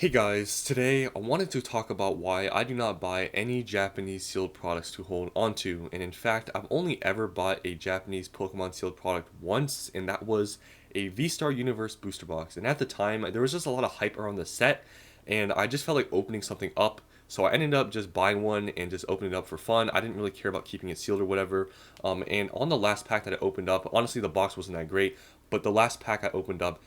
Hey guys, today I wanted to talk about why I do not buy any Japanese sealed products to hold onto. And in fact, I've only ever bought a Japanese Pokemon sealed product once, and that was a V-Star Universe booster box. And at the time, there was just a lot of hype around the set, and I just felt like opening something up. So I ended up just buying one and just opening it up for fun. I didn't really care about keeping it sealed or whatever. And on the last pack that I opened up, honestly, the box wasn't that great, but the last pack I opened up,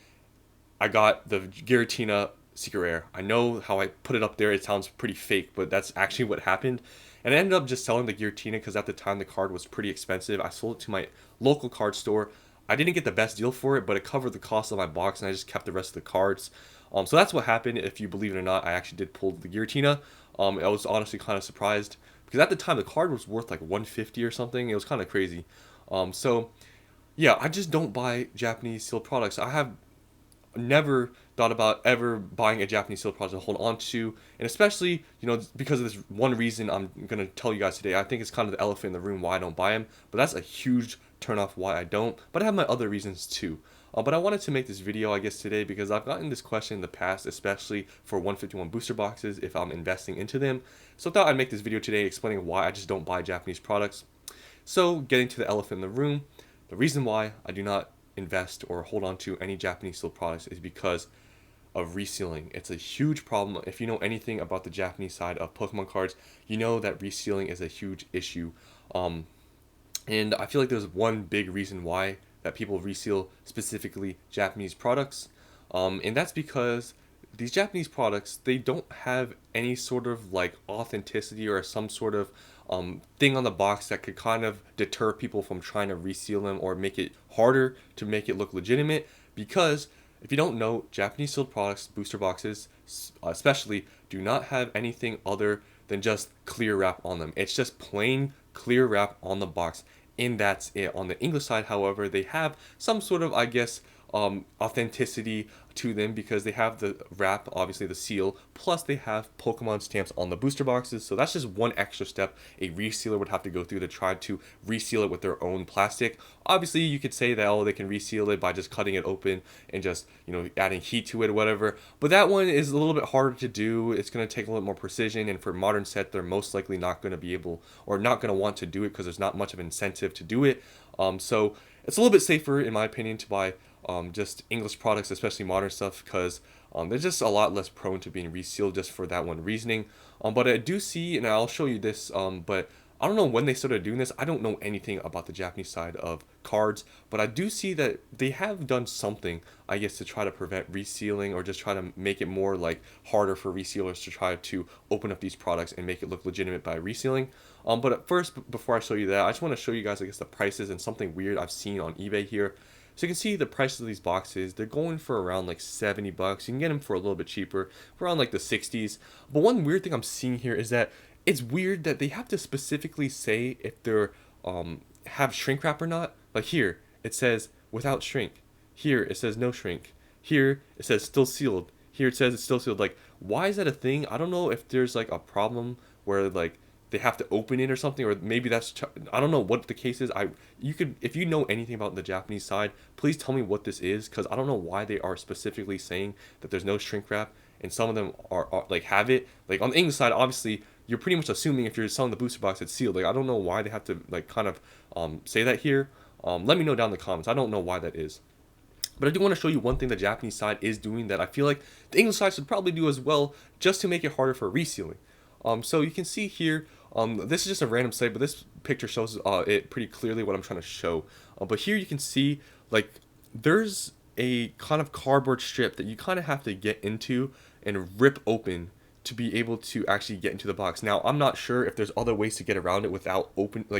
I got the Giratina Secret Rare. I know how I put it up there, it sounds pretty fake, but that's actually what happened. And I ended up just selling the Giratina because at the time the card was pretty expensive. I sold it to my local card store. I didn't get the best deal for it, but it covered the cost of my box and I just kept the rest of the cards. So that's what happened. If you believe it or not, I actually did pull the Giratina. I was honestly kind of surprised because at the time the card was worth like 150 or something. It was kind of crazy. So yeah, I just don't buy Japanese sealed products. I have never thought about ever buying a Japanese sealed product to hold on to, and especially because of this one reason I'm gonna tell you guys today. I think it's kind of the elephant in the room why I don't buy them, but that's a huge turnoff why I don't. But I have my other reasons too. But I wanted to make this video, I guess, today because I've gotten this question in the past, especially for 151 booster boxes if I'm investing into them. So I thought I'd make this video today explaining why I just don't buy Japanese products. So getting to the elephant in the room, the reason why I do not invest or hold on to any Japanese sealed products is because of resealing. It's a huge problem. If you know anything about the Japanese side of Pokemon cards, you know that resealing is a huge issue. And I feel like there's one big reason why that people reseal specifically Japanese products. And that's because these Japanese products, they don't have any sort of like authenticity or some sort of thing on the box that could kind of deter people from trying to reseal them or make it harder to make it look legitimate. Because if you don't know, Japanese sealed products, booster boxes especially, do not have anything other than just clear wrap on them. It's just plain clear wrap on the box, and that's it. On the English side, however, they have some sort of, I guess, authenticity to them because they have the wrap, obviously the seal, plus they have Pokemon stamps on the booster boxes. So that's just one extra step a resealer would have to go through to try to reseal it with their own plastic. Obviously, you could say that, oh, they can reseal it by just cutting it open and just, adding heat to it or whatever. But that one is a little bit harder to do. It's going to take a little more precision, and for modern set, they're most likely not going to be able or not going to want to do it because there's not much of an incentive to do it. So it's a little bit safer, in my opinion, to buy just English products, especially modern stuff, because they're just a lot less prone to being resealed just for that one reasoning. But I do see, and I'll show you this, but I don't know when they started doing this. I don't know anything about the Japanese side of cards, but I do see that they have done something, I guess, to try to prevent resealing or just try to make it more like harder for resealers to try to open up these products and make it look legitimate by resealing. But at first, before I show you that, I just want to show you guys, I guess, the prices and something weird I've seen on eBay here. So you can see the prices of these boxes. They're going for around like 70 bucks. You can get them for a little bit cheaper, around like the 60s. But one weird thing I'm seeing here is that it's weird that they have to specifically say if they're have shrink wrap or not. Like here, it says without shrink. Here, it says no shrink. Here, it says still sealed. Here, it says it's still sealed. Like, why is that a thing? I don't know if there's like a problem where like they have to open it or something, or maybe that's, I don't know what the case is. You could, if you know anything about the Japanese side, please tell me what this is, because I don't know why they are specifically saying that there's no shrink wrap and some of them are like have it. Like on the English side, obviously you're pretty much assuming if you're selling the booster box it's sealed. Like, I don't know why they have to like kind of say that here. Let me know down in the comments. I don't know why that is. But I do want to show you one thing the Japanese side is doing that I feel like the English side should probably do as well, just to make it harder for resealing. So you can see here, this is just a random site, but this picture shows it pretty clearly what I'm trying to show. But here you can see, like, there's a kind of cardboard strip that you kind of have to get into and rip open to be able to actually get into the box. Now, I'm not sure if there's other ways to get around it without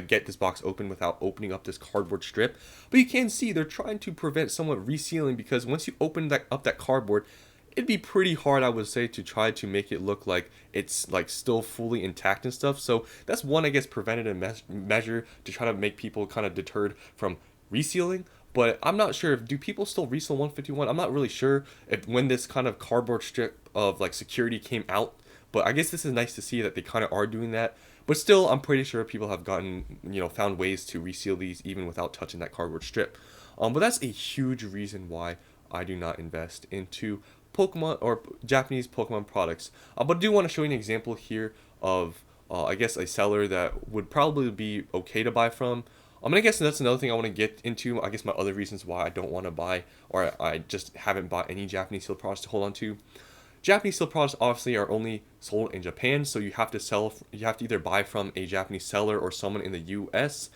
get this box open without opening up this cardboard strip. But you can see they're trying to prevent somewhat resealing, because once you open up that cardboard, it'd be pretty hard, I would say, to try to make it look like it's like still fully intact and stuff. So that's one, I guess, preventative measure to try to make people kind of deterred from resealing. But I'm not sure, if do people still reseal 151? I'm not really sure if when this kind of cardboard strip of like security came out. But I guess this is nice to see that they kind of are doing that. But still, I'm pretty sure people have gotten, found ways to reseal these even without touching that cardboard strip. But that's a huge reason why I do not invest into Pokemon or Japanese Pokemon products. But I do want to show you an example here of I guess a seller that would probably be okay to buy from. And I guess that's another thing I want to get into. I guess my other reasons why I don't want to buy, or I just haven't bought any Japanese sealed products to hold on to. Japanese steel products obviously are only sold in Japan, so you have to either buy from a Japanese seller or someone in the US.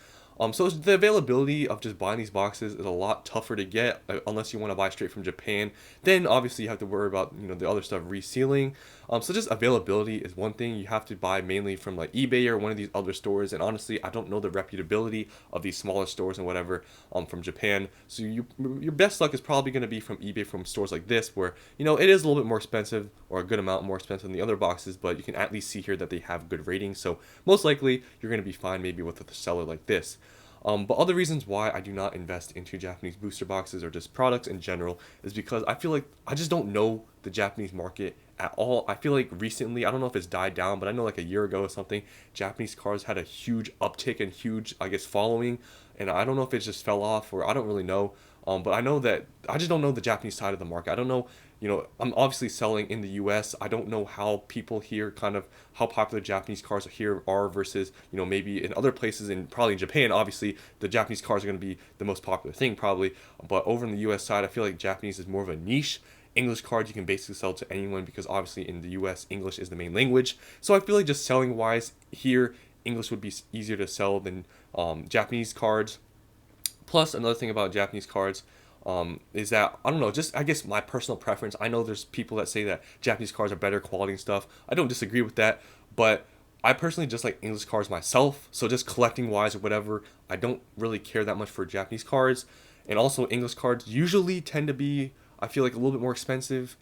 So the availability of just buying these boxes is a lot tougher to get unless you want to buy straight from Japan. Then obviously you have to worry about the other stuff resealing. So just availability is one thing. You have to buy mainly from like eBay or one of these other stores. And honestly, I don't know the reputability of these smaller stores and whatever from Japan. So your best luck is probably going to be from eBay, from stores like this, where it is a little bit more expensive, or a good amount more expensive than the other boxes, but you can at least see here that they have good ratings. So most likely you're going to be fine maybe with a seller like this. But other reasons why I do not invest into Japanese booster boxes or just products in general is because I feel like I just don't know the Japanese market at all. I feel like recently, I don't know if it's died down, but I know like a year ago or something, Japanese cards had a huge uptick and huge, I guess, following. And I don't know if it just fell off, or I don't really know. But I know that I just don't know the Japanese side of the market. I don't know, I'm obviously selling in the US. I don't know how people here, kind of how popular Japanese cars here are versus, maybe in other places, and probably in Japan, obviously the Japanese cars are going to be the most popular thing probably. But over in the US side, I feel like Japanese is more of a niche. English cards you can basically sell to anyone because obviously in the US, English is the main language. So I feel like just selling wise here, English would be easier to sell than Japanese cards. Plus, another thing about Japanese cards is that, I don't know, just I guess my personal preference. I know there's people that say that Japanese cards are better quality and stuff. I don't disagree with that, but I personally just like English cards myself. So just collecting wise or whatever, I don't really care that much for Japanese cards. And also English cards usually tend to be, I feel like, a little bit more expensive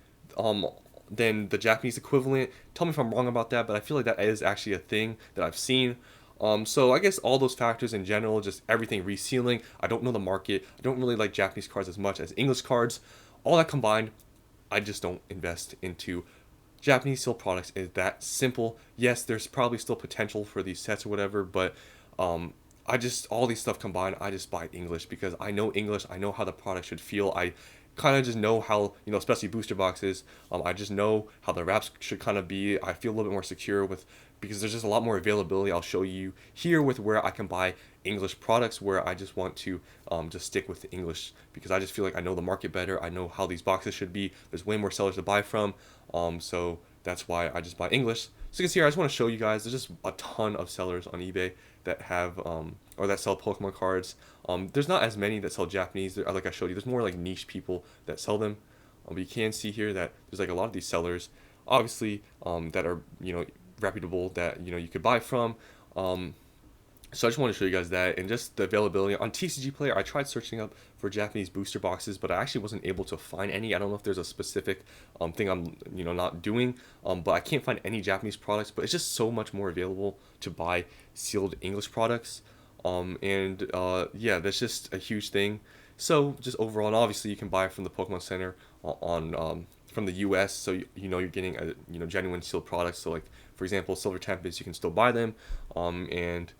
than the Japanese equivalent. Tell me if I'm wrong about that, but I feel like that is actually a thing that I've seen. So I guess all those factors in general, just everything resealing. I don't know the market. I don't really like Japanese cards as much as English cards. All that combined, I just don't invest into Japanese sealed products. Is that simple? Yes, there's probably still potential for these sets or whatever, but I just, all these stuff combined, I just buy English because I know English. I know how the product should feel. I kind of just know how, especially booster boxes, I just know how the wraps should kind of be. I feel a little bit more secure with, because there's just a lot more availability. I'll show you here with where I can buy English products, where I just want to just stick with the English because I just feel like I know the market better. I know how these boxes should be. There's way more sellers to buy from, so that's why I just buy English. So you can see here, I just want to show you guys, there's just a ton of sellers on eBay that have or that sell Pokemon cards. There's not as many that sell Japanese. Like I showed you, there's more like niche people that sell them. But you can see here that there's like a lot of these sellers, obviously, that are reputable, that you could buy from. So I just want to show you guys that, and just the availability on TCG Player. I tried searching up for Japanese booster boxes, but I actually wasn't able to find any. I don't know if there's a specific thing I'm not doing, but I can't find any Japanese products. But it's just so much more available to buy sealed English products, yeah, that's just a huge thing. So just overall, and obviously you can buy from the Pokemon Center on from the US, so you're getting a genuine sealed products. So like for example, Silver Tempest, you can still buy them, and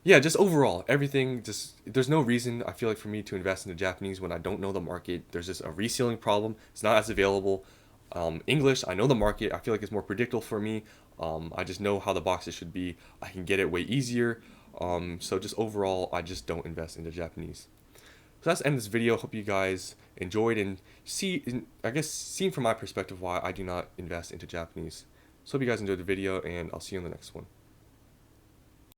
yeah, just overall, everything, just, there's no reason, I feel like, for me to invest in the Japanese when I don't know the market. There's just a resealing problem. It's not as available. English, I know the market. I feel like it's more predictable for me. I just know how the boxes should be. I can get it way easier. So just overall, I just don't invest in the Japanese. So that's the end of this video. Hope you guys enjoyed and I guess, seen from my perspective why I do not invest into Japanese. So hope you guys enjoyed the video, and I'll see you in the next one.